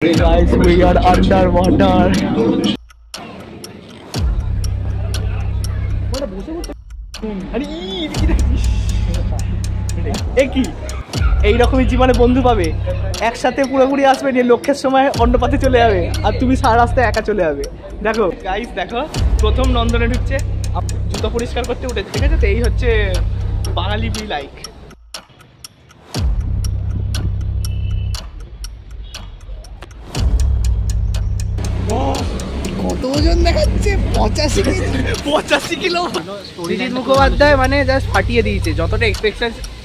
Guys, we are underwater. এইরকমই জীবনে বন্ধু পাবে, একসাথে পুরোপুরি আসবে, নিয়ে লক্ষ্যের সময় অন্য পাতে চলে যাবে, আর তুমি সারা রাস্তায় একা চলে যাবে। দেখো গাইস, দেখো প্রথম নন্দনে ঢুকছে, জুতো পরিষ্কার করতে উঠেছে, ঠিক আছে? তো এই হচ্ছে বাঙালি বি লাইক। কত ওজন দেখাচ্ছে? 85 কিলো। সৃজিত মুখোপাধ্যায় মানে জাস্ট ফাটিয়ে দিয়েছে। যতটা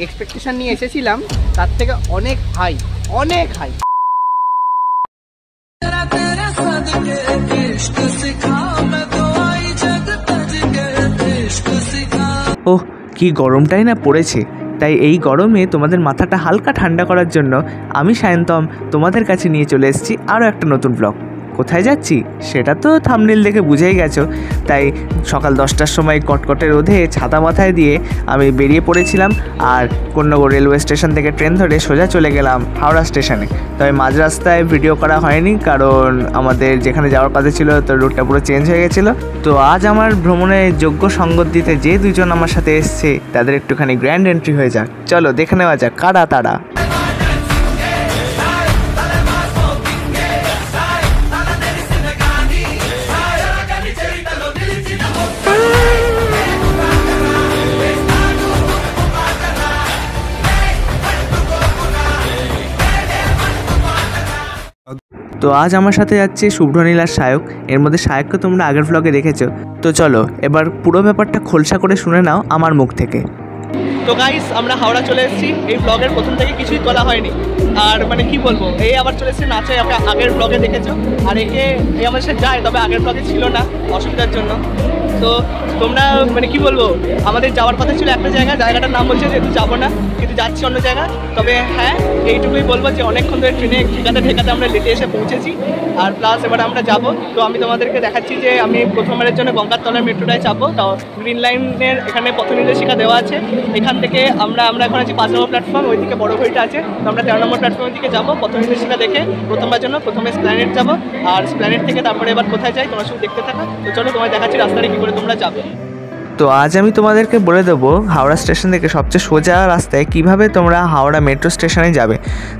এক্সপেকটেশন নিয়ে এসেছিলাম তার থেকে অনেক হাই, অনেক হাই। ওহ, কি গরমটাই না পড়েছে। তাই এই গরমে তোমাদের মাথাটা হালকা ঠান্ডা করার জন্য আমি সায়ন্তম তোমাদের কাছে নিয়ে চলে এসেছি আরও একটা নতুন ব্লগ। কোথায় যাচ্ছি সেটা তো থাম্বনেল দেখে বুঝেই গেছো। তাই সকাল 10টার সময় কটকটে রোদে ছাতা মাথায় দিয়ে আমি বেরিয়ে পড়েছিলাম, আর কোন্নগর রেলওয়ে স্টেশন থেকে ট্রেন ধরে সোজা চলে গেলাম হাওড়া স্টেশনে। তবে মাঝ রাস্তায় ভিডিও করা হয়নি, কারণ আমাদের যেখানে যাওয়ার কথা ছিল তো রুটটা পুরো চেঞ্জ হয়ে গেছিলো। তো আজ আমার ভ্রমণে যোগ্য সঙ্গত দিতে যে দুজন আমার সাথে এসছে তাদের একটুখানি গ্র্যান্ড এন্ট্রি হয়ে যাক। চলো দেখে নেওয়া যাক কারা তারা। তো আজ আমার সাথে যাচ্ছে শুভ্রনীল আর সায়ক। এর মধ্যে সায়ককে তোমরা আগের ব্লগে দেখেছো। তো চলো এবার পুরো ব্যাপারটা খোলসা করে শুনে নাও আমার মুখ থেকে। তো গাইস, আমরা হাওড়া চলে এসেছি। এই ব্লগের প্রথম থেকে কিছুই তোলা হয়নি, আর মানে কি বলবো, এই আবার চলে এসেছি নাচে। আমরা আগের ব্লগে দেখেছো, আর একে এই আমার সাথে যায়, তবে আগের ব্লগে ছিল না অসুবিধার জন্য। তো তোমরা মানে কি বলবো, আমাদের যাওয়ার কথা ছিল একটা জায়গাটার নাম বলছে যেহেতু যাবো না, কিন্তু যাচ্ছি অন্য জায়গা। তবে হ্যাঁ, এইটুকুই বলবো যে অনেকক্ষণ ধরে ট্রেনে ঠেকাতে আমরা লেটে এসে পৌঁছেছি, আর প্লাস এবার আমরা যাবো। তো আমি তোমাদেরকে দেখাচ্ছি যে আমি প্রথমবারের জন্য গঙ্গার তলার মেট্রোটায় চাপবো। তাও গ্রিন লাইনের এখানে পথ নির্দেশিকা দেওয়া আছে। এখান থেকে আমরা এখন আছি 5 নম্বর প্ল্যাটফর্ম, ওইদিকে বড় ঘড়িটা আছে। তো আমরা 13 নম্বর প্ল্যাটফর্মের দিকে যাবো পথ নির্দেশিকা দেখে। প্রথমবার জন্য প্রথমে স্প্ল্যানেড যাবো, আর স্প্ল্যানেড থেকে তারপরে এবার কোথায় যাই তোমরা শুধু দেখতে থাকো। তো চলো তোমায় দেখাচ্ছি রাস্তাটা কী করে তোমরা যাবে। তো আজ আমি তোমাদেরকে বলে দেবো হাওড়া স্টেশন থেকে সবচেয়ে সোজা রাস্তায় কিভাবে তোমরা হাওড়া মেট্রো স্টেশনে যাবে।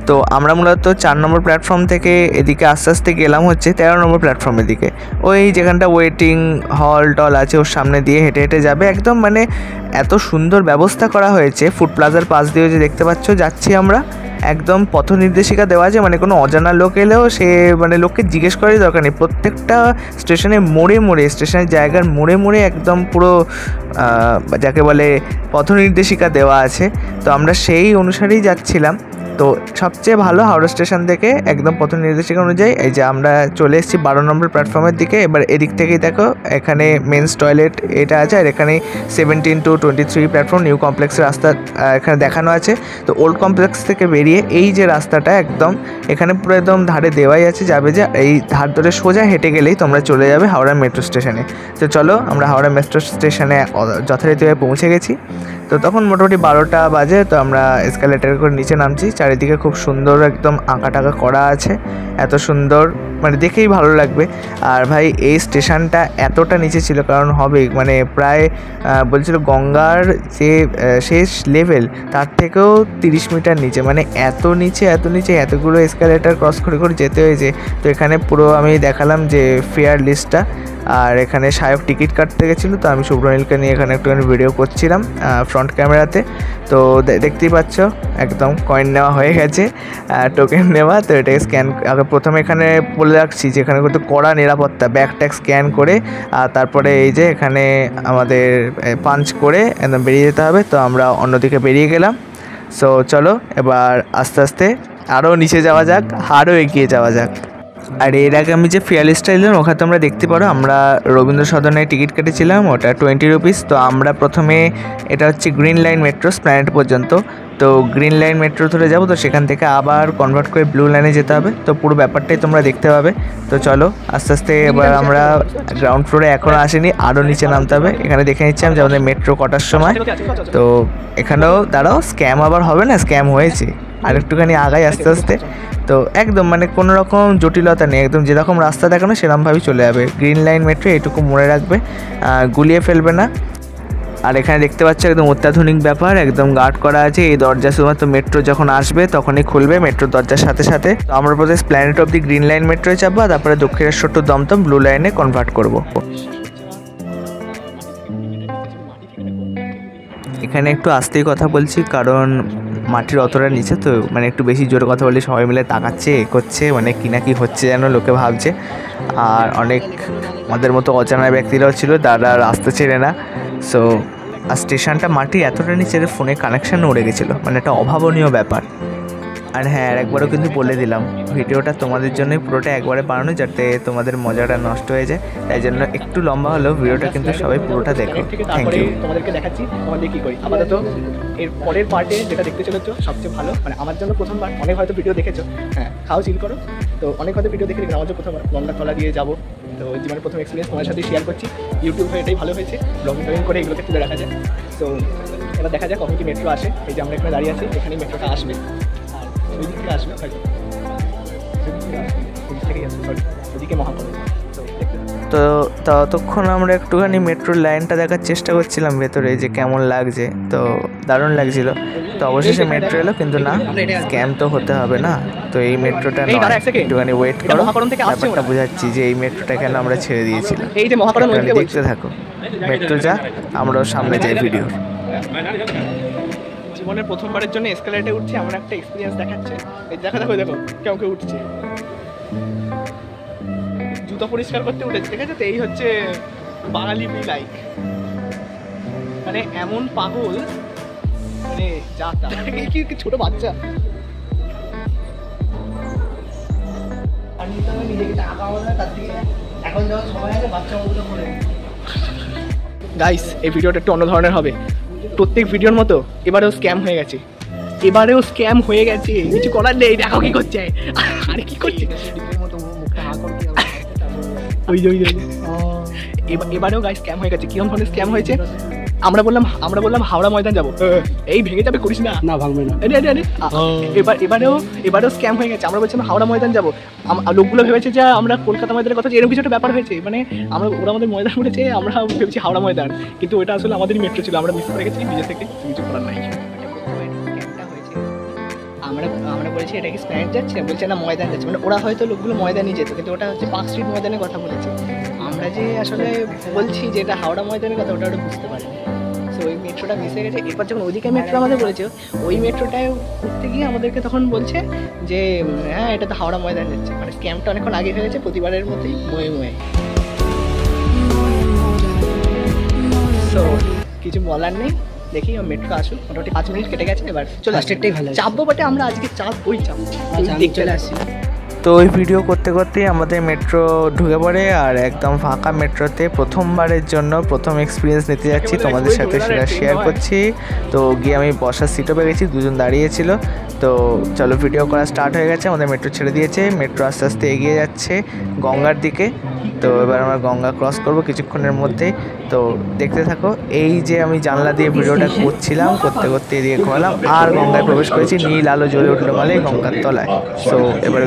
তো আমরা মূলত 4 নম্বর প্ল্যাটফর্ম থেকে এদিকে আস্তে আস্তে গেলাম হচ্ছে 13 নম্বর প্ল্যাটফর্মের দিকে। ওই যেখানটা ওয়েটিং হল টল আছে ওর সামনে দিয়ে হেঁটে হেঁটে যাবে। একদম মানে এত সুন্দর ব্যবস্থা করা হয়েছে। ফুড প্লাজার পাশ দিয়ে যে দেখতে পাচ্ছ যাচ্ছি আমরা, একদম পথ নির্দেশিকা দেওয়া আছে। মানে কোনো অজানা লোক এলেও সে মানে লোককে জিজ্ঞেস করারই দরকার নেই। প্রত্যেকটা স্টেশনে মোড়ে মোড়ে, স্টেশনের জায়গার মোড়ে মোড়ে একদম পুরো যাকে বলে পথ নির্দেশিকা দেওয়া আছে। তো আমরা সেই অনুসারেই যাচ্ছিলাম। তো সবচেয়ে ভালো হাওড়া স্টেশন থেকে একদম পথ নির্দেশিকা অনুযায়ী এই যে আমরা চলে এসেছি 12 নম্বর প্ল্যাটফর্মের দিকে। এবার এদিক থেকেই দেখো এখানে মেন্স টয়লেট এটা আছে, আর এখানে 17 to 23 প্ল্যাটফর্ম নিউ কমপ্লেক্সের রাস্তা এখানে দেখানো আছে। তো ওল্ড কমপ্লেক্স থেকে বেরিয়ে এই যে রাস্তাটা একদম এখানে পুরো একদম ধারে দেওয়াই আছে, যাবে যে এই ধার ধরে সোজা হেঁটে গেলেই তোমরা চলে যাবে হাওড়া মেট্রো স্টেশনে। তো চলো আমরা হাওড়া মেট্রো স্টেশনে যথারীতিভাবে পৌঁছে গেছি। তো তখন মোটামুটি 12টা বাজে। তো আমরা এসকালেটার করে নিচে নামছি। চারিদিকে খুব সুন্দর একদম আঁকা টাকা করা আছে, এত সুন্দর মানে দেখেই ভালো লাগবে। আর ভাই এই স্টেশনটা এতটা নিচে ছিল, কারণ হবে মানে প্রায় বলছিল গঙ্গার যে শেষ লেভেল তার থেকেও 30 মিটার নিচে, মানে এত নিচে এতগুলো এসকালেটার ক্রস করে করে যেতে হয়েছে। তো এখানে পুরো আমি দেখালাম যে ফেয়ার লিস্টটা, আর এখানে সায়ক টিকিট কাটতে গেছিলো। তো আমি শুভ্রনীলকে নিয়ে এখানে একটুখানি ভিডিও করছিলাম ফ্রন্ট ক্যামেরাতে। তো দেখতেই পাচ্ছ একদম কয়েন নেওয়া হয়ে গেছে, টোকেন নেওয়া। তো এটাকে স্ক্যান আগে প্রথমে এখানে বলে রাখছি যে এখানে কিন্তু কড়া নিরাপত্তা, ব্যাগ ট্যাগ স্ক্যান করে আর তারপরে এই যে এখানে আমাদের পাঞ্চ করে একদম বেরিয়ে যেতে হবে। তো আমরা অন্যদিকে বেরিয়ে গেলাম। সো চলো এবার আস্তে আস্তে আরও নিচে যাওয়া যাক, আরও এগিয়ে যাওয়া যাক। আর এর আগে আমি যে ফেয়ার লিস্টটা এলাম ওখানে তোমরা দেখতে পারো আমরা রবীন্দ্র সদনে টিকিট কেটেছিলাম, ওটা 20 রুপিস। তো আমরা প্রথমে এটা হচ্ছে গ্রিন লাইন মেট্রো স্প্ল্যানেড পর্যন্ত। তো গ্রিন লাইন মেট্রো ধরে যাবো, তো সেখান থেকে আবার কনভার্ট করে ব্লু লাইনে যেতে হবে। তো পুরো ব্যাপারটাই তোমরা দেখতে পাবে। তো চলো আস্তে আস্তে এবার আমরা গ্রাউন্ড ফ্লোরে এখনও আসেনি, আরও নিচে নামতে হবে। এখানে দেখে নিচ্ছিলাম যে আমাদের মেট্রো কটার সময়। তো এখানেও দাঁড়াও, স্ক্যাম আবার হবে না, স্ক্যাম হয়েছে। আর একটুখানি আগাই আস্তে আস্তে। তো একদম মানে কোনো রকম জটিলতা নেই, একদম যেরকম রাস্তা দেখানো সেরকমভাবেই চলে যাবে। গ্রিন লাইন মেট্রো এইটুকু মনে রাখবে, গুলিয়ে ফেলবে না। আর এখানে দেখতে পাচ্ছ একদম অত্যাধুনিক ব্যাপার, একদম গার্ড করা আছে। এই দরজা শুধুমাত্র মেট্রো যখন আসবে তখনই খুলবে, মেট্রোর দরজার সাথে সাথে। তো আমরা প্রথমে প্ল্যানেট অফ দি গ্রিন লাইন মেট্রোয় চাপবো, তারপরে দক্ষিণেশ্বর টু দমদম ব্লু লাইনে কনভার্ট করব। এখানে একটু আস্তেই কথা বলছি কারণ মাটির অতটা নিচে, তো মানে একটু বেশি জোরে কথা বললে সবাই মিলে তাকাচ্ছে, এ করছে, মানে কি না কি হচ্ছে যেন লোকে ভাবছে। আর অনেক আমাদের মতো অজানা ব্যক্তিরাও ছিল, তারা রাস্তা ছেড়ে না। সো আর স্টেশনটা মাটির এতটা নিচে ফোনে কানেকশান উড়ে গেছিলো, মানে একটা অভাবনীয় ব্যাপার। আর হ্যাঁ, আর একবারও কিন্তু বলে দিলাম ভিডিওটা তোমাদের জন্যই পুরোটা একবারে বানানো, যাতে তোমাদের মজাটা নষ্ট হয়ে যায়। তাই জন্য একটু লম্বা হলেও ভিডিওটা কিন্তু সবাই পুরোটা দেখো। Thank you. তোমাদেরকে দেখাচ্ছি তোমাদের কী করি। আপাতত এর পরের পার্টে যেটা দেখতে চলেছো সবচেয়ে ভালো, মানে আমার জন্য প্রথমবার, অনেক হয়তো ভিডিও দেখেছো, হ্যাঁ খাও চিল করো, তো অনেক হয়তো ভিডিও দেখে আমার জন্য প্রথমবার গঙ্গার তলা দিয়ে যাবো। তো জীবনের প্রথম এক্সপিরিয়েন্স তোমার সাথে শেয়ার করছি। ইউটিউব হয়ে এটাই ভালো হয়েছে, ব্লগিং টগিং করে এগুলোকে তুলে রাখা যায়। তো এবার দেখা যাক কখন কি মেট্রো আসে। এই যে আমরা এখানে দাঁড়িয়ে আছি, এখানেই মেট্রোটা আসবে। আর ওই দিক থেকে আসবে হয়তো, ওদিকে মহাকরণ। তো ততক্ষণ আমরা একটুখানি মেট্রোর লাইনটা দেখার চেষ্টা করছিলাম ভেতরে যে কেমন লাগছে। তো দারুণ লাগছিল। তো অবশেষে মেট্রো এলো, কিন্তু না, স্ক্যাম তো হতে হবে না। তো এই মেট্রোটা একটুখানি ওয়েট করো, ব্যাপারটা বোঝাচ্ছি যে এই মেট্রোটা কেন আমরা ছেড়ে দিয়েছিলাম। এই যে মহাকরণ দেখতে থাকো, মেট্রো যা, আমরাও সামনে যাই ভিডিও। জীবনের প্রথমবারের জন্য এসকালেটরে উঠছি, আমার একটা এক্সপিরিয়েন্স দেখাচ্ছে। এই দেখো দেখো দেখো কেউ কেউ উঠছে, জুতো পরিষ্কার করতে উঠেছে, ঠিক আছে? তো এই হচ্ছে বাঙালি বি লাইক, মানে এমন পাগল, মানে যা তা কি ছোট বাচ্চা। গাইস, এই ভিডিওটা একটু অন্য ধরনের হবে। প্রত্যেক ভিডিওর মতো এবারেও স্ক্যাম হয়ে গেছে, কিছু করার নেই। দেখো কি করছে, আরে কি করছে, এবারেও গাইস স্ক্যাম হয়ে গেছে। কিরকম ধরনের স্ক্যাম হয়েছে? আমরা বললাম হাওড়া ময়দান যাবো, এই ভেঙে যাবে, করিস না ভাঙবে না। এবারেও স্ক্যাম হয়ে গেছে। আমরা বলছিলাম হাওড়া ময়দান যাবো, লোকগুলো ভেবেছে যে আমরা কলকাতা ময়দানের কথা, এরকম কিছু একটা ব্যাপার হয়েছে। মানে ওরা আমাদের ময়দান বলেছে, আমরা ভেবেছি হাওড়া ময়দান, কিন্তু ওটা আসলে আমাদেরই মেট্রো ছিল। আমরা মিস করে গেছি, নিজে থেকে কিছু করার নাই। আমরা বলছি এটা কি স্প্ল্যানেড যাচ্ছে, বলছে না ময়দান যাচ্ছে। মানে ওরা হয়তো লোকগুলো ময়দানই যেত, কিন্তু ওটা হচ্ছে পার্ক স্ট্রিট ময়দানের কথা বলেছে। আমরা যে আসলে বলছি যে এটা হাওড়া ময়দানের কথা, ওটা বুঝতে পারিনি। সো ওই মেট্রোটা মিস হয়ে গেছে। এরপর যখন ওইদিকে মেট্রো আমাদের বলেছে, ওই মেট্রোটায় উঠতে গিয়ে আমাদেরকে তখন বলছে যে হ্যাঁ এটা তো হাওড়া ময়দান যাচ্ছে। মানে স্ক্যামটা অনেকক্ষণ আগে হয়ে গেছে, প্রতিবারের মতোই ময়ে। সো কিছু বলার নেই, দেখি মেট্রো আসুক। মোটামুটি 5 মিনিট কেটে গেছে, এবার চলে আসতেই ভালো চাপবো, বাটে আমরা আজকে চাপবই চলে আসি। তো ওই ভিডিও করতে করতেই আমাদের মেট্রো ঢুকে পড়ে, আর একদম ফাঁকা মেট্রোতে প্রথমবারের জন্য প্রথম এক্সপিরিয়েন্স নিতে যাচ্ছি, তোমাদের সাথে সেটা শেয়ার করছি। তো গিয়ে আমি বসার সিটও পেয়ে গেছি, দুজন দাঁড়িয়েছিল। তো চলো ভিডিও করা স্টার্ট হয়ে গেছে, আমাদের মেট্রো ছেড়ে দিয়েছে। মেট্রো আস্তে আস্তে এগিয়ে যাচ্ছে গঙ্গার দিকে। তো এবার আমরা গঙ্গা ক্রস করব কিছুক্ষণের মধ্যেই। তো দেখতে থাকো। এই যে আমি জানলা দিয়ে ভিডিওটা করছিলাম, করতে করতে এদিকে ঘোরালাম আর গঙ্গায় প্রবেশ করেছি। নীল আলো জ্বলে উঠলো বলে গঙ্গার তলায়। তো এবারে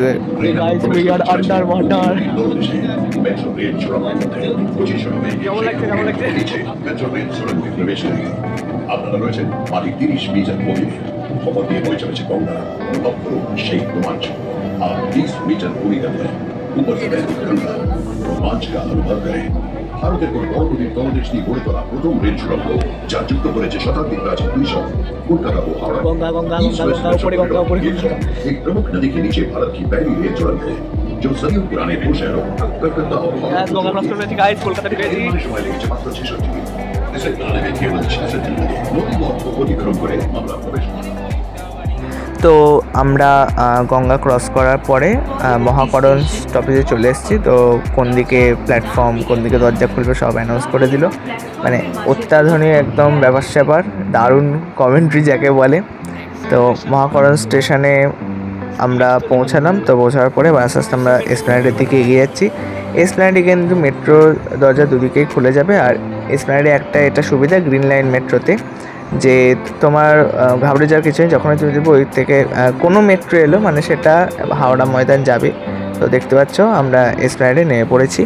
আপনারা রয়েছেন মাটি 30 মিটার গভীরে, খবর দিয়ে বয়ে চলেছে গঙ্গা, অনুভব করুন সেই রোমাঞ্চ। আর 30 মিটার গভীরতা ऊपर से बहती गंगा रोमांच का अनुभव करें। ভারতের কোন বড় নদীর তলদেশ দিয়ে গড়ে তোলা প্রথম রেল সুড়ঙ্গ, যা যুক্ত করেছে শতাব্দী প্রাচীন দুই শহর কলকাতা ও हावड़ा। एक प्रमुख नदी के नीचे भारत की पहली रेल सुरंग है, जो सदियों पुराने दो शहरों कलकत्ता और समय लेगेছে মাত্র 66 मिनट। इसे बनाने में केवल 66 दिन लगे। नदी পথ অতিক্রম করে আমরা প্রবেশ করি। তো আমরা গঙ্গা ক্রস করার পরে মহাকরণ স্টপেজে চলে এসেছি। তো কোন দিকে প্ল্যাটফর্ম, কোন দিকে দরজা খুলবে সব অ্যানাউন্স করে দিল। মানে অত্যাধুনিক একদম ব্যাপার স্যাপার, দারুণ কমেন্ট্রি যাকে বলে। তো মহাকরণ স্টেশনে আমরা পৌঁছালাম। তো পৌঁছানোর পরে আস্তে আস্তে আমরা এসপ্ল্যানেডের দিকে এগিয়ে যাচ্ছি। এসপ্ল্যানেডে কিন্তু মেট্রোর দরজা দুদিকেই খুলে যাবে। আর এসপ্ল্যানেডে একটা এটা সুবিধা গ্রিন লাইন মেট্রোতে, যে তোমার ঘাবড়ে যাওয়ার কিছু নেই। যখনই তুমি দেখবে ওই থেকে কোনো মেট্রো এলো মানে সেটা হাওড়া ময়দান যাবে। তো দেখতে পাচ্ছ আমরা এসপ্ল্যানেডে নেমে পড়েছি।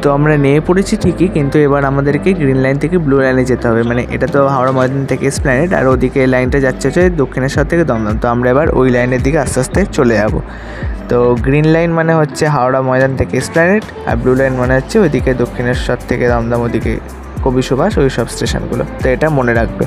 তো আমরা নেমে পড়েছি ঠিকই, কিন্তু এবার আমাদেরকে গ্রিন লাইন থেকে ব্লু লাইনে যেতে হবে। মানে এটা তো হাওড়া ময়দান থেকে এসপ্ল্যানেড, আর ওদিকে লাইনটা যাচ্ছে হচ্ছে দক্ষিণেশ্বর থেকে দমদম। তো আমরা এবার ওই লাইনের দিকে আস্তে আস্তে চলে যাব। তো গ্রিন লাইন মানে হচ্ছে হাওড়া ময়দান থেকে এসপ্ল্যানেড, আর ব্লু লাইন মানে হচ্ছে ওইদিকে দক্ষিণেশ্বর থেকে দমদম, ওদিকে কবি সুভাষ, ওই সব স্টেশনগুলো। তো এটা মনে রাখবে।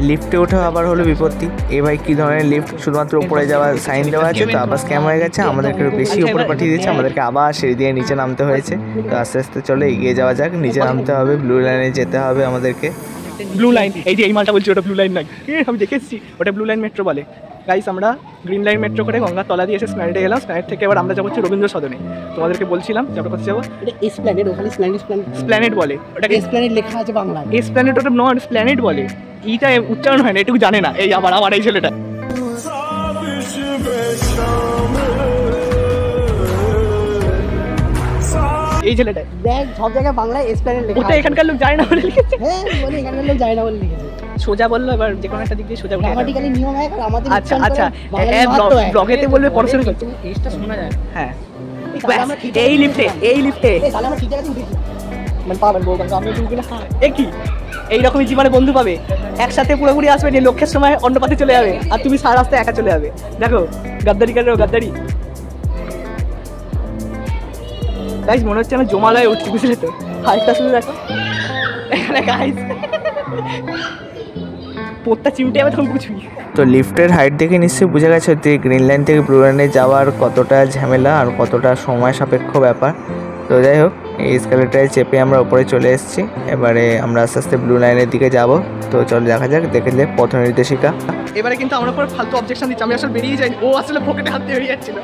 লিফটে ওঠা আবার হলো বিপত্তি। এ ভাই কী ধরনের লিফট, শুধুমাত্র উপরে যাওয়ার সাইন দেওয়া আছে, তো আবার স্ক্যাম হয়ে গেছে, আমাদেরকে বেশি উপরে পাঠিয়ে দিয়েছে, আমাদেরকে আবার সিঁড়ি দিয়ে নিচে নামতে হয়েছে। তো আস্তে আস্তে চলে এগিয়ে যাওয়া যাক, নিচে নামতে হবে, ব্লু লাইনে যেতে হবে আমাদেরকে। ব্লু লাইন, এই যে এই মালটা বলছি ওটা ব্লু লাইন নয়, আমি দেখে এসেছি ওটা ব্লু লাইন মেট্রো বলে। গাইস আমরা গ্রিন লাইন মেট্রো করে গঙ্গার তলা দিয়ে এসে স্প্ল্যানেডে গেলাম। স্প্ল্যানেড থেকে এবার আমরা যাবো হচ্ছে রবীন্দ্র সদনে। তোমাদেরকে বলছিলাম যে আমরা কোথায় যাবো, এটা এসপ্ল্যানেড, ওখানে স্প্ল্যানেড বলে ওটাকে, এসপ্ল্যানেড লেখা আছে বাংলায়। এসপ্ল্যানেড ওটা নয়, স্প্ল্যানেড বলে। এইটা উচ্চারণ হয় না, এটুকু জানে না। এই আবার এই ছেলেটা, এই ছেলেটা দেখ সব জায়গায় বাংলায় এসপ্ল্যানেড লেখা। ওটা এখানকার লোক যায় না বলে লিখেছে। হ্যাঁ মানে এখানকার লোক যায় না বলে লিখেছে। সোজা বললো, এবার যে কোনো একটা দিক দিয়ে সোজা বলে। গ্রামাটিক্যালি নিয়ম এক, আর আমাদের আচ্ছা আচ্ছা, ব্লগেতে বলবে পড়াশোনা করছে, এইটা শোনা যায়। হ্যাঁ এই লিফটে, এই লিফটে তাহলে আমরা ঠিক জায়গাতে উঠেছি, মানে পাবেন বউ আমি ঢুকে না। এ কি এইরকমই জীবনে বন্ধু পাবে, একসাথে পুরোপুরি আসবে, নিয়ে লক্ষ্যের সময় অন্য পাশে চলে যাবে, আর তুমি সারা রাস্তায় একা চলে যাবে। দেখো গাদ্দারি কেন, গাদ্দারি। গাইস মনে হচ্ছে আমি জমালয়ে উঠছি, বুঝলে তো? হাইটটা শুধু দেখো এখানে গাইস, পোতটা চিমটে যাবে তখন বুঝবি। তো লিফটের হাইট দেখে নিশ্চয়ই বুঝে গেছে যে গ্রিন লাইন থেকে ব্লু লাইনে যাওয়ার কতটা ঝামেলা আর কতটা সময় সাপেক্ষ ব্যাপার। তো যাই হোক, এই এসকালেটারে চেপে আমরা উপরে চলে এসেছি। এবারে আমরা আস্তে আস্তে ব্লু লাইনের দিকে যাব। তো চলো দেখা যাক, দেখলে পথ নির্দেশিকা। এবারে কিন্তু আমরা পরে ফালতু অবজেকশন দিচ্ছি, আমি আসলে বেরিয়ে যাই, ও আসলে পকেটে হাত দিয়ে বেরিয়ে যাচ্ছিল।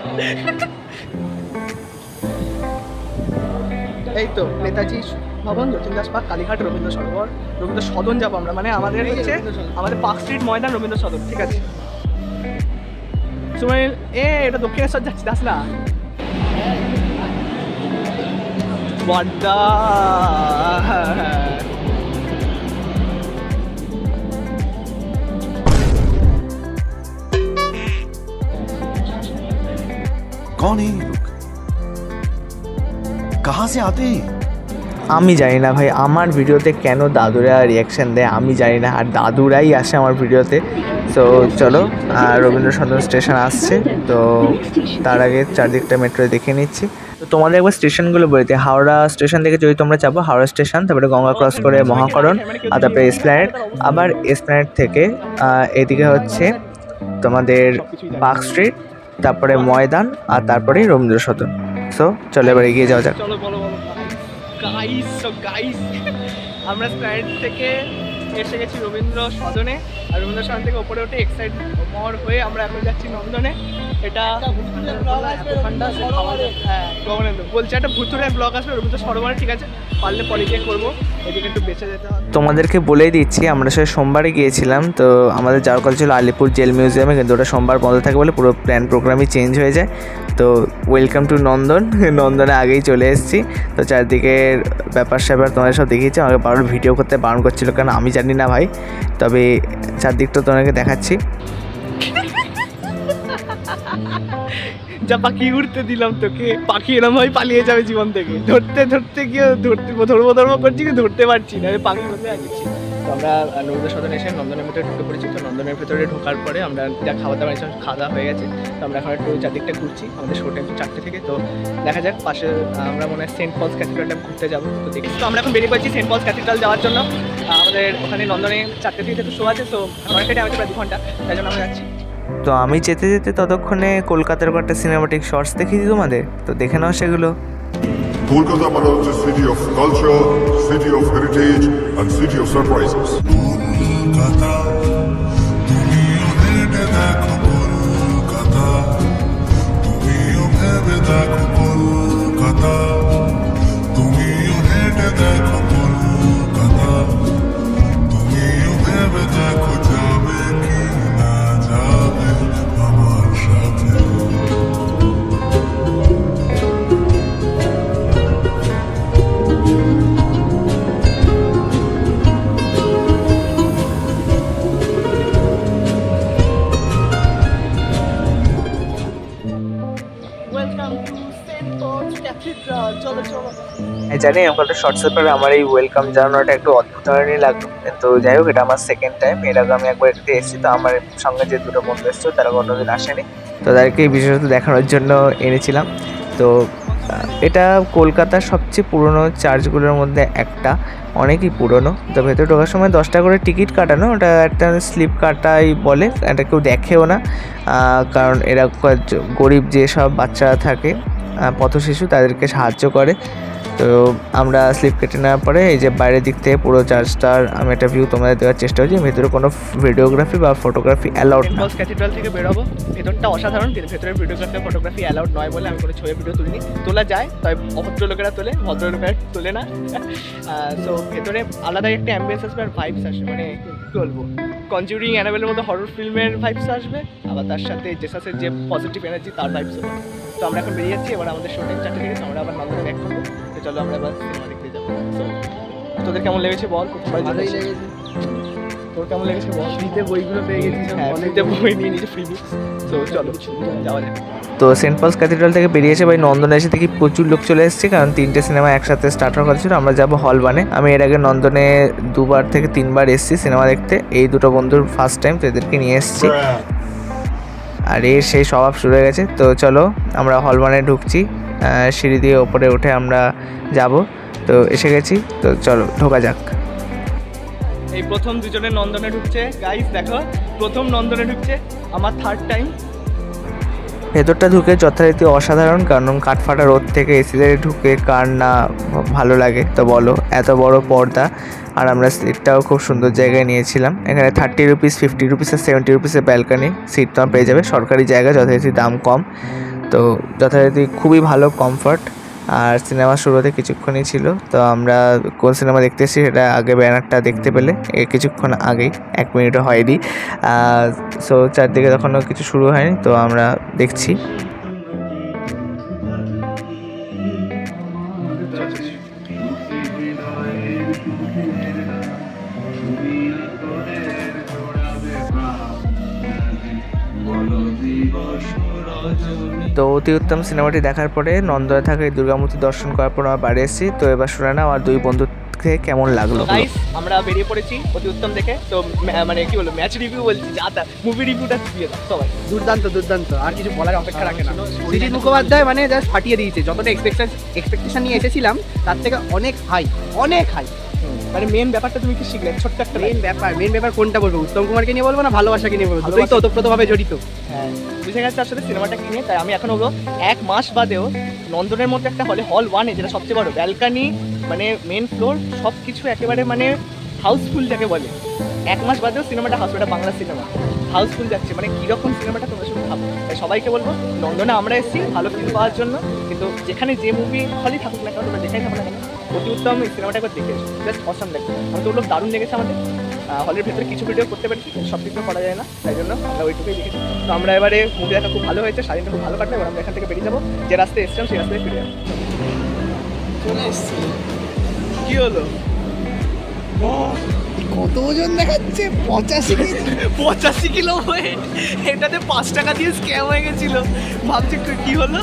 এই তো নেতাজি ভবন, যতীন দাস পার্ক, কালীঘাট, রবীন্দ্র সরোবর, রবীন্দ্র সদন যাবো আমরা। মানে আমাদের হচ্ছে আমাদের পার্ক স্ট্রিট ময়দান, রবীন্দ্র সদন, ঠিক আছে? সময় এটা দক্ষিণেশ্বর যাচ্ছি, দাস না বড্ডা। कौन है ये लोग? कहाँ से आते हैं? আমি জানি না ভাই, আমার ভিডিওতে কেন দাদুরা রিয়াকশান দেয় আমি জানি না, আর দাদুরাই আসে আমার ভিডিওতে। তো চলো, রবীন্দ্র সদন স্টেশন আসছে, তো তার আগে চারদিকটা মেট্রো দেখে নিচ্ছি। তো তোমাদের একবার স্টেশনগুলো বলতে, হাওড়া স্টেশন থেকে যদি তোমরা যাবো হাওড়া স্টেশন, তারপরে গঙ্গা ক্রস করে মহাকরণ, আর তারপরে এসপ্ল্যানেড, আবার এসপ্ল্যানেড থেকে এদিকে হচ্ছে তোমাদের পার্ক স্ট্রিট, তারপরে ময়দান, আর তারপরে রবীন্দ্র সদন। সো চলো এবার এগিয়ে যাওয়া যাক। চলো বলো গাইস, আমরা স্প্ল্যানেড থেকে এসে গেছি রবীন্দ্র সদনে, আর রবীন্দ্র সদন থেকে ওপরে উঠে এক্সাইড মহর হয়ে আমরা এখন যাচ্ছি নন্দনে। এটা বলছে একটা ভুতুরের ব্লগ আসবে রবীন্দ্র সরোবরে, ঠিক আছে? পারলে পরে গিয়ে করবো, এদিকে একটু বেঁচে যেতে হবে। তোমাদেরকে বলেই দিচ্ছি, আমরা সে সোমবারে গিয়েছিলাম, তো আমাদের যাওয়ার কথা ছিল আলিপুর জেল মিউজিয়ামে, কিন্তু ওটা সোমবার বন্ধ থাকে বলে পুরো প্ল্যান প্রোগ্রামই চেঞ্জ হয়ে যায়। তো ওয়েলকাম টু নন্দন, নন্দনে আগেই চলে এসেছি। তো চারদিকের ব্যাপার স্যাপার তোমাদের সব দেখিয়েছি। আমাকে বারবার ভিডিও করতে বারণ করছিল, কারণ আমি জানি না ভাই, তবে চারদিকটা তোমাকে দেখাচ্ছি। যা পাখি উড়তে দিলাম তোকে, পাখি এরম ভাই পালিয়ে যাবে জীবন থেকে, ধরতে গিয়ে ধরবো করছি, কিন্তু ধরতে পারছি না, পাখি বলতে আসছি। তো আমরা রবীন্দ্র সদন এসে নন্দনের ভিতরে ঢুকে পড়েছি। তো নন্দনের ভিতরে ঢোকার পরে আমরা যা খাওয়া দাওয়া নিয়েছিলাম, খাওয়া দাওয়া হয়ে গেছে। তো আমরা এখন একটু চারদিকটা ঘুরছি, আমাদের শো টাইম 4টে থেকে। তো দেখা যাক, পাশে আমরা মনে হয় সেন্ট পলস ক্যাথিড্রালটা ঘুরতে যাবো। তো দেখি, তো আমরা এখন বেরিয়ে পড়ছি সেন্ট পলস ক্যাথিড্রাল যাওয়ার জন্য। আমাদের ওখানে নন্দনে 4টে থেকে তো শো আছে, তো অনেকটা টাইম আছে, প্রায় 2 ঘন্টা, তাই জন্য আমরা যাচ্ছি। তো আমি যেতে যেতে ততক্ষণে কলকাতার কয়েকটা সিনেমাটিক শর্টস দেখিয়ে দিই তোমাদের, তো দেখে নাও সেগুলো। Kolkata is a city of culture, city of heritage, and city of surprises. Kolkata, tumiyo bhebe dekho Kolkata, tumiyo bhebe dekho Kolkata, tumiyo bhebe dekho Kolkata, tumiyo bhebe dekho jabe ki na jabe amar sathe। চলো চলো। জানি এরকম একটা শর্টসের পরে আমার এই welcome জানানোটা একটু অদ্ভুত ধরনের লাগলো। তো যাই হোক, এটা আমার সেকেন্ড টাইম। এর আগে আমি একবার এটাতে এসেছি। তো আমার সঙ্গে যে দুটো বন্ধু এসেছে তারা কোনোদিন আসেনি, তো তাদেরকে বিশেষত দেখানোর জন্য এনেছিলাম। তো এটা কলকাতার সবচেয়ে পুরনো চার্চগুলোর মধ্যে একটা, অনেকই পুরনো। তো ভেতরে ঢোকার সময় 10 টাকা করে টিকিট কাটানো, ওটা একটা স্লিপ কাটাই বলে, এটা কেউ দেখেও না। কারণ এরা গরিব যেসব বাচ্চারা থাকে, পথশিশু, তাদেরকে সাহায্য করে। তো আমরা স্লিপ কেটে নেওয়ার পরে এই যে বাইরের দিক থেকে পুরো চার্চটার আমি একটা ভিউ তোমাদের দেওয়ার চেষ্টা করছি। ভেতরে কোনো ভিডিওগ্রাফি বা ফটোগ্রাফি অ্যালাউড সেন্ট না। পলস ক্যাথিড্রাল থেকে বেরোবো, ভেতরটা অসাধারণ, কিন্তু ভেতরের ভিডিওগ্রাফি ফটোগ্রাফি অ্যালাউড নয় বলে আমি কোনো ছবি ভিডিও তুলিনি। তোলা যায়, তবে অভদ্র লোকেরা তোলে, ভদ্রলোকেরা তোলে না। সো ভেতরে আলাদাই একটা অ্যাম্বিয়েন্স আসবে আর ভাইবস আসবে, মানে কী বলবো, কনজিউরিং অ্যানাবেলের মতো হরর ফিল্মের ভাইবস আসবে, আবার তার সাথে জেসাসের যে পজিটিভ এনার্জি তার ভাইবস হবে। তো আমরা এখন বেরিয়ে যাচ্ছি, এবার আমাদের শো টাইম 4টে থেকে, আমরা আবার নন্দনে ব্যাক করবো। তো চলো আমরা আবার সিনেমা দেখতে যাবো। তো তোদের কেমন লেগেছে বল? ভালোই লেগেছে। তোর কেমন লেগেছে বল? ফ্রিতে বইগুলো পেয়ে গেছি সব, হ্যাঁ, অনেক ফ্রিতে বই নিয়ে নিয়েছে, ফ্রি বুকস। তো চলো যাওয়া যাক। তো সেন্ট পলস ক্যাথিড্রাল থেকে বেরিয়ে এসে ভাই নন্দনে এসে দেখি প্রচুর লোক চলে এসেছে, কারণ 3টে সিনেমা একসাথে স্টার্ট হওয়ার কথা ছিল। আমরা যাবো হল 1-এ। আমি এর আগে নন্দনে 2বার থেকে 3বার এসেছি সিনেমা দেখতে। এই দুটো বন্ধুর ফার্স্ট টাইম, তো এদেরকে নিয়ে এসেছি। আর এর সেই স্বভাব শুরু হয়ে গেছে। তো চলো আমরা হল 1-এ ঢুকছি, সিঁড়ি দিয়ে ওপরে উঠে আমরা যাব। তো এসে গেছি, তো চলো ঢোকা যাক। এই প্রথম দুজনে নন্দনে ঢুকছে গাইস, দেখো প্রথম নন্দনে ঢুকছে, আমার থার্ড টাইম। ভেতরটা ঢুকে যথারীতি অসাধারণ, কারণ কাঠফাটা রোদ থেকে এসিতে ঢুকে কার না ভালো লাগে তো বলো। এত বড় পর্দা, আর আমরা সিটটাও খুব সুন্দর জায়গায় নিয়েছিলাম। এখানে 30 রুপিস, 50 রুপিস আর 70 রুপিসের ব্যালকানি সিট তোমার পেয়ে যাবে। সরকারি জায়গা, যথারীতি দাম কম, তো যথারীতি খুবই ভালো কমফর্ট। আর সিনেমা শুরুতে কিছুক্ষণই ছিল, তো আমরা কোন সিনেমা দেখতে এসেছি সেটা আগে ব্যানারটা দেখতে পেলে কিছুক্ষণ আগেই, 1 মিনিটও হয়নি। সো চারদিকে তখনও কিছু শুরু হয়নি, তো আমরা দেখছি। তো অতি উত্তম সিনেমাটি দেখার পরে নন্দনে থাকা এই দুর্গামূর্তি দর্শন করার পর আমরা বাড়ি এসেছি। তো এবার শুনে নাও আর দুই বন্ধুকে কেমন লাগলো। গাইস আমরা বেরিয়ে পড়েছি অতি উত্তম দেখে। তো মানে কি বলবো, ম্যাচ রিভিউ বলছি, যা তা মুভি রিভিউটা দিয়ে দাও সবাই। দুর্দান্ত দুর্দান্ত, আর কিছু বলার অপেক্ষা রাখে না। সৃজিত মুখোপাধ্যায় মানে জাস্ট ফাটিয়ে দিয়েছে। যতটা এক্সপেকটেশন নিয়ে এসেছিলাম তার থেকে অনেক হাই, অনেক হাই। মানে মেন ব্যাপারটা তুমি কি শিখলে? ছোট্ট একটা মেন ব্যাপার কোনটা বলবো? উত্তম কুমারকে নিয়ে বলবো না ভালোবাসাকে নিয়ে বলবো? দুটোই তো ওতপ্রোতভাবে জড়িত। হ্যাঁ, বুঝে গেছে আসলে সিনেমাটা কিনে। তাই আমি এখন বলবো 1 মাস বাদেও নন্দনের মধ্যে একটা হলে, হল 1-এ যেটা সবচেয়ে বড়, ব্যালকানি মানে মেন ফ্লোর সব কিছু একেবারে মানে হাউসফুল যাকে বলে, 1 মাস বাদেও সিনেমাটা হাউসফুল। এটা বাংলা সিনেমা, হাউসফুল যাচ্ছে, মানে কীরকম সিনেমাটা তোমরা শুধু ভাবো। তাই সবাইকে বলবো নন্দনে আমরা এসেছি ভালো ফিল পাওয়ার জন্য, কিন্তু যেখানে যে মুভি হলই থাকুক না কেন, তোমরা যেখানে থাকো না কেন, অতি উত্তম এই সিনেমাটা একবার দেখে এসো, জাস্ট অসাম লাগবে। আমি তো দারুণ লেগেছে আমাদের। হলের ভেতরে কিছু ভিডিও করতে পারি, সব কিছু করা যায় না, তাই জন্য আমরা ওইটুকুই দেখেছি। তো আমরা এবারে মুভি দেখা খুব ভালো হয়েছে, স্বাধীনটা খুব ভালো কাটবে। এবার আমরা এখান থেকে বেরিয়ে যাবো, যে রাস্তায় এসছিলাম সেই রাস্তায় ফিরে যাবো। চলে এসছি। কি হলো? কত ওজন দেখাচ্ছে? 85 কিলো হয়ে এটাতে 5 টাকা দিয়ে স্ক্যাম হয়ে গেছিল। ভাবছি কি হলো,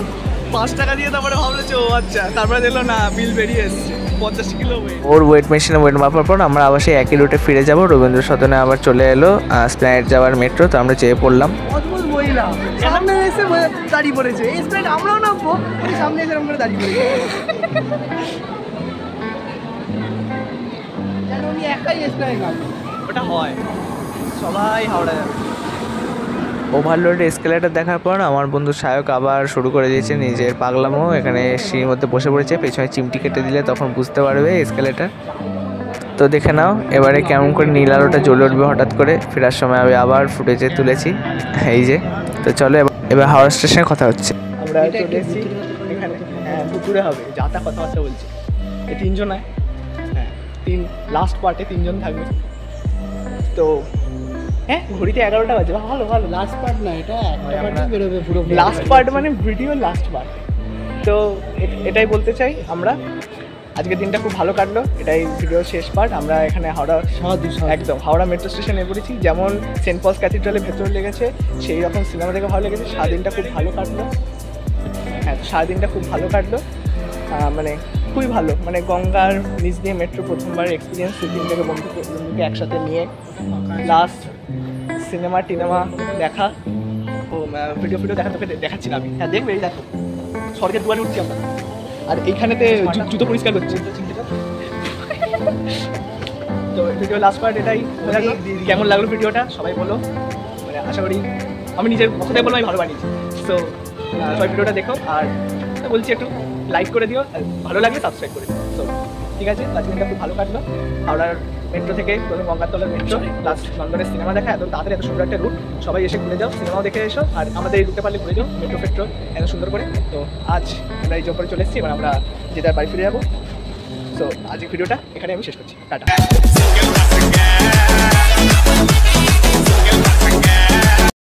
5 টাকা দিয়ে, তারপরে ভাবলো যে ও আচ্ছা, তারপরে দেখলো না বিল বেরিয়ে এসছে 85 কিলো হয়ে। ওর ওয়েট মেশিনে ওয়েট মাপার পর আমরা আবার সেই একই রুটে ফিরে যাব। রবীন্দ্র সদনে আবার চলে এলো স্প্ল্যানেড যাওয়ার মেট্রো, তো আমরা চেয়ে পড়লাম। অদ্ভুত মহিলা সামনে এসে দাঁড়িয়ে পড়েছে। এই স্প্রেড আমরাও নামবো, সামনে এসে আমরা দাঁড়িয়ে পড়েছি। যেন উনি একাই স্প্রেড নামবে। ওটা হয়, সবাই হাওড়া যাবে। ওভারলোড এসকেলেটার দেখার পর আমার বন্ধু সায়ক আবার শুরু করে দিয়েছে নিজের পাগলামো। এখানে সিঁড়ির মধ্যে বসে পড়েছে, পেছনে চিমটি কেটে দিলে তখন বুঝতে পারবে এসকেলেটার। তো দেখে নাও এবারে কেমন করে নীল আলোটা জ্বলে উঠবে হঠাৎ করে। ফেরার সময় আমি আবার ফুটেজে তুলেছি এই যে। তো চলো এবার হাওড়া স্টেশনে কথা হচ্ছে। আমরা চলে এসেছি এখানে, হ্যাঁ দুপুরে হবে, যা তা কথাবার্তা বলছি। এই 3 জন, হ্যাঁ লাস্ট পার্টে 3 জন থাকবে। তো হ্যাঁ ঘড়িতে 11টা বাজে, ভালো ভালো। লাস্ট পার্ট না, এটা একটা পার্টই বেরোবে পুরো। লাস্ট পার্ট মানে ভিডিও লাস্ট পার্ট। তো এটাই বলতে চাই, আমরা আজকের দিনটা খুব ভালো কাটলো, এটাই ভিডিও শেষ পার্ট। আমরা এখানে হাওড়া একদম হাওড়া মেট্রো স্টেশনে পড়েছি। যেমন সেন্ট পলস ক্যাথিড্রালের ভেতরে লেগেছে, সেই রকম সিনেমা দেখে ভালো লেগেছে। সারাদিনটা খুব ভালো কাটলো। হ্যাঁ, তো সারাদিনটা খুব ভালো কাটলো, মানে খুবই ভালো, মানে গঙ্গার নিচ দিয়ে মেট্রো প্রথমবার এক্সপিরিয়েন্স, দুদিন থেকে বন্ধুকে একসাথে নিয়ে লাস্ট সিনেমা টিনেমা দেখা, ও ভিডিও দেখা তোকে দেখাচ্ছি না আমি। হ্যাঁ দেখবে, এই দেখো স্বর্গের দুয়ারে উঠছি আমরা, আর এইখানেতে জুতো পরিষ্কার করছি। তো ভিডিও লাস্ট পার্ট এটাই হয়ে গেল। কেমন লাগলো ভিডিওটা সবাই বলো, মানে আশা করি আমি নিজের কথাটাই বলবো আমি ভালো বানিয়েছি। তো সবাই ভিডিওটা দেখো, আর বলছি একটু লাইক করে দিও, আর ভালো লাগলে সাবস্ক্রাইব করে দিও। তো ঠিক আছে, আজকে দিনটা খুব ভালো কাটলো। হাওড়ার মেট্রো থেকে প্রথম গঙ্গাতলার মেট্রো, প্লাস লন্ডনের সিনেমা দেখা, এত তাড়াতাড়ি এত সুন্দর একটা রুট, সবাই এসে ঘুরে যাও, সিনেমাও দেখে এসো, আর আমাদের এই রুটে পারলে ঘুরে যাও মেট্রো ফেট্রো এত সুন্দর করে। তো আজ আমরা এই জোপরে চলে এসেছি, এবার আমরা যে যার বাড়ি ফিরে যাবো। তো আজকের ভিডিওটা এখানে আমি শেষ করছি, টাটা।